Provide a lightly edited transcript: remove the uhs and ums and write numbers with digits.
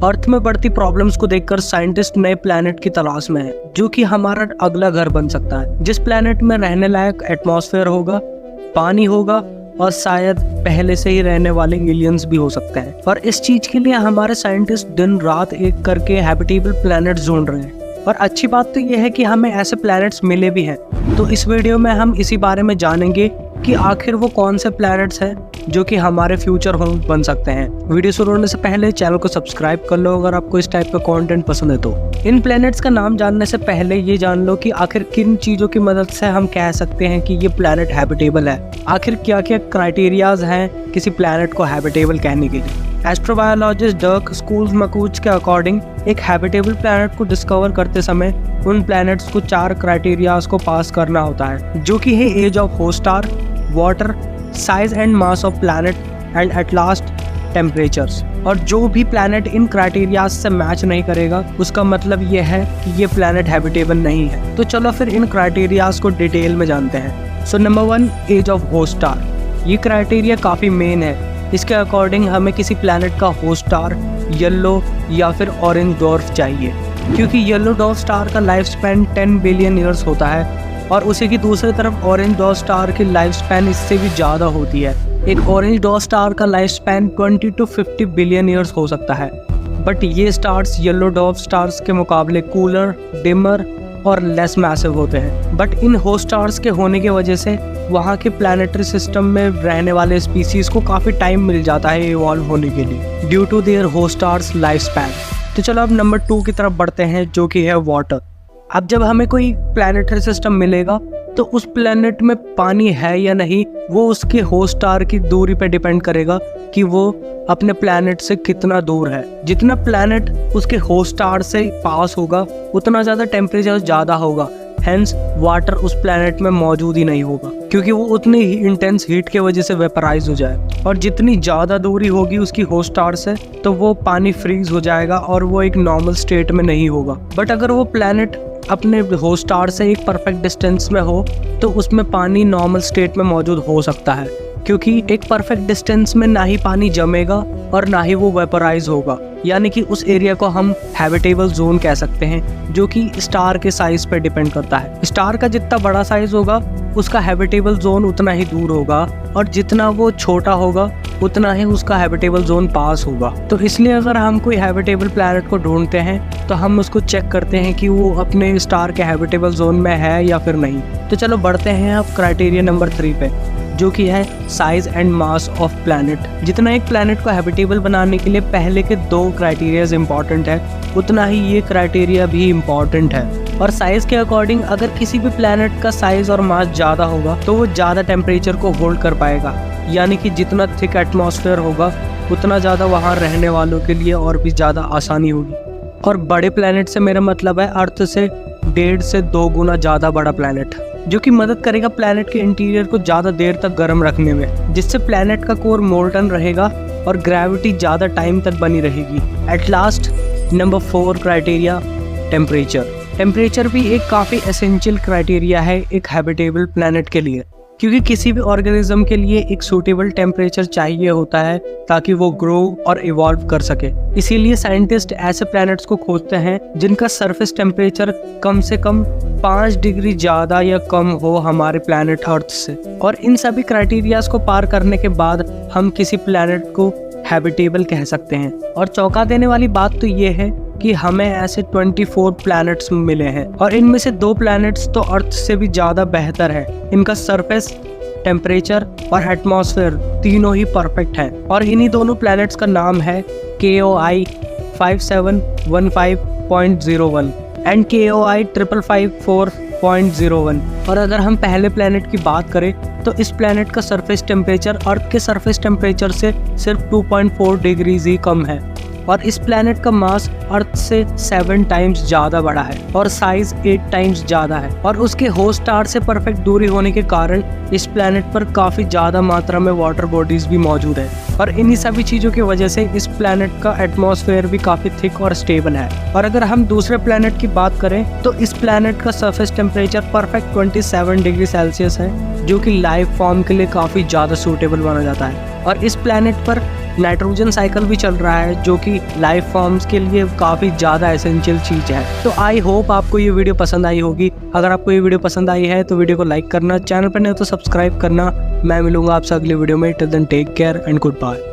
अर्थ में बढ़ती प्रॉब्लम्स को देखकर साइंटिस्ट नए प्लैनेट की तलाश में है जो कि हमारा अगला घर बन सकता है, जिस प्लैनेट में रहने लायक एटमॉस्फेयर होगा, पानी होगा और शायद पहले से ही रहने वाले एलियंस भी हो सकते हैं। और इस चीज के लिए हमारे साइंटिस्ट दिन रात एक करके हैबिटेबल प्लैनेट्स ढूंढ रहे हैं। और अच्छी बात तो यह है कि हमें ऐसे प्लैनेट्स मिले भी हैं। तो इस वीडियो में हम इसी बारे में जानेंगे कि आखिर वो कौन से प्लैनेट्स हैं जो कि हमारे फ्यूचर होम बन सकते हैं। वीडियो शुरू होने से पहले चैनल को सब्सक्राइब कर लो अगर आपको इस टाइप का कंटेंट पसंद है तो। इन प्लैनेट्स का नाम जानने से पहले ये जान लो कि आखिर किन चीज़ों की मदद से हम कह सकते हैं कि ये प्लैनेट हैबिटेबल है। आखिर क्या क्या क्राइटेरियाज हैं किसी प्लैनेट को हैबिटेबल कहने के लिए। एस्ट्रोबायोलॉजिस्ट डर्क स्कूल्स-मकूच के अकॉर्डिंग एक हैबिटेबल प्लैनेट को डिस्कवर करते समय उन प्लैनेट्स को 4 क्राइटेरियाज को पास करना होता है, जो कि है age of host star, water, size and mass of planet and at last temperatures. और जो भी प्लैनेट इन क्राइटेरियाज से मैच नहीं करेगा उसका मतलब ये है कि ये प्लैनेट हैबिटेबल नहीं है। तो चलो फिर इन क्राइटेरियाज को डिटेल में जानते हैं। So number 1, age of host star. ये क्राइटेरिया काफ़ी मेन है। इसके अकॉर्डिंग हमें किसी प्लैनेट का होस्ट स्टार येलो या फिर ऑरेंज डॉर्फ चाहिए, क्योंकि येलो डॉर्फ स्टार का लाइफ स्पैन 10 बिलियन ईयर्स होता है और उसी की दूसरी तरफ ऑरेंज डॉर्फ स्टार की लाइफ स्पैन इससे भी ज़्यादा होती है। एक ऑरेंज डॉर्फ स्टार का life span 20 to 50 billion years हो सकता है, बट ये स्टार्स येलो डॉर्फ स्टार्स के मुकाबले कूलर, डिमर और लेस मैसिव होते हैं। बट इन होस्ट स्टार्स के होने की वजह से वहाँ के प्लैनेटरी सिस्टम में रहने वाले स्पीसीज को काफ़ी टाइम मिल जाता है इवॉल्व होने के लिए due to their host stars life span. तो चलो अब नंबर 2 की तरफ बढ़ते हैं, जो कि है वाटर। अब जब हमें कोई प्लैनेटरी सिस्टम मिलेगा तो उस प्लैनेट में पानी है या नहीं वो उसके होस्ट स्टार की दूरी पे डिपेंड करेगा कि वो अपने प्लैनेट से कितना दूर है। जितना प्लैनेट उसके होस्ट स्टार से पास होगा उतना ज़्यादा टेम्परेचर ज़्यादा होगा, हेंस वाटर उस प्लैनेट में मौजूद ही नहीं होगा, क्योंकि वो उतनी ही इंटेंस हीट के वजह से वेपराइज हो जाए। और जितनी ज़्यादा दूरी होगी उसकी होस्ट स्टार से तो वो पानी फ्रीज हो जाएगा और वो एक नॉर्मल स्टेट में नहीं होगा। बट अगर वो प्लैनेट अपने होस्ट स्टार से एक परफेक्ट डिस्टेंस में हो तो उसमें पानी नॉर्मल स्टेट में मौजूद हो सकता है, क्योंकि एक परफेक्ट डिस्टेंस में ना ही पानी जमेगा और ना ही वो वेपराइज होगा। यानी कि उस एरिया को हम हैबिटेबल जोन कह सकते हैं, जो कि स्टार के साइज पर डिपेंड करता है। स्टार का जितना बड़ा साइज होगा उसका हैबिटेबल जोन उतना ही दूर होगा और जितना वो छोटा होगा उतना ही उसका हैबिटेबल जोन पास होगा। तो इसलिए अगर हम कोई हैबिटेबल प्लैनेट को ढूंढते हैं तो हम उसको चेक करते हैं कि वो अपने स्टार के हैबिटेबल जोन में है या फिर नहीं। तो चलो बढ़ते हैं अब क्राइटेरिया नंबर 3 पे, जो कि है size and mass of planet. जितना एक प्लैनेट को हैबिटेबल बनाने के लिए पहले के 2 क्राइटेरियाज इंपॉर्टेंट है, उतना ही ये क्राइटेरिया भी इम्पॉर्टेंट है। और साइज के अकॉर्डिंग अगर किसी भी प्लैनेट का साइज और मास ज़्यादा होगा तो वो ज़्यादा टेम्परेचर को होल्ड कर पाएगा, यानी कि जितना थिक एटमॉस्फेयर होगा उतना ज़्यादा वहाँ रहने वालों के लिए और भी ज़्यादा आसानी होगी। और बड़े प्लैनेट से मेरा मतलब है अर्थ से 1.5 से 2 गुना ज़्यादा बड़ा प्लैनेट, जो कि मदद करेगा प्लैनेट के इंटीरियर को ज़्यादा देर तक गर्म रखने में, जिससे प्लैनेट का कोर मोल्टन रहेगा और ग्रेविटी ज़्यादा टाइम तक बनी रहेगी। At last number 4 criteria, temperature. Temperature भी एक काफ़ी एसेंशियल क्राइटेरिया है एक हैबिटेबल प्लैनेट के लिए, क्योंकि किसी भी ऑर्गेनिज्म के लिए एक सूटेबल टेम्परेचर चाहिए होता है ताकि वो ग्रो और इवॉल्व कर सके। इसीलिए साइंटिस्ट ऐसे प्लैनेट्स को खोजते हैं जिनका सरफेस टेम्परेचर कम से कम 5 डिग्री ज़्यादा या कम हो हमारे प्लैनेट अर्थ से। और इन सभी क्राइटेरियाज को पार करने के बाद हम किसी प्लैनेट को हैबिटेबल कह सकते हैं। और चौंका देने वाली बात तो ये है कि हमें ऐसे 24 प्लैनेट्स मिले हैं और इनमें से 2 प्लैनेट्स तो अर्थ से भी ज़्यादा बेहतर है। इनका सरफेस, टेम्परेचर और एटमॉस्फेयर तीनों ही परफेक्ट है। और इन्हीं दोनों प्लैनेट्स का नाम है KOI 5715.01 एंड KOI 5554.01। और अगर हम पहले प्लैनेट की बात करें तो इस प्लैनेट का सरफेस टेम्परेचर अर्थ के सरफेस टेम्परेचर से सिर्फ 2.4 डिग्रीज ही कम है। और इस प्लैनेट का मास अर्थ से 7 टाइम्स ज़्यादा बड़ा है और साइज 8 टाइम्स ज़्यादा है। और उसके होस्ट स्टार से परफेक्ट दूरी होने के कारण इस प्लैनेट पर काफ़ी ज़्यादा मात्रा में वाटर बॉडीज़ भी मौजूद है। और इन्हीं सभी चीज़ों की वजह से इस प्लैनेट का एटमॉस्फेयर भी काफ़ी थिक और स्टेबल है। और अगर हम दूसरे प्लैनेट की बात करें तो इस प्लैनेट का surface temperature perfect 27 degree Celsius है, जो कि लाइफ फॉर्म के लिए काफ़ी ज़्यादा सूटेबल माना जाता है। और इस प्लैनेट पर नाइट्रोजन साइकिल भी चल रहा है, जो कि लाइफ फॉर्म्स के लिए काफ़ी ज़्यादा एसेंशियल चीज़ है। तो आई होप आपको ये वीडियो पसंद आई होगी। अगर आपको ये वीडियो पसंद आई है तो वीडियो को लाइक करना, चैनल पर नहीं हो तो सब्सक्राइब करना। मैं मिलूंगा आपसे अगली वीडियो में। Till then take care and good bye.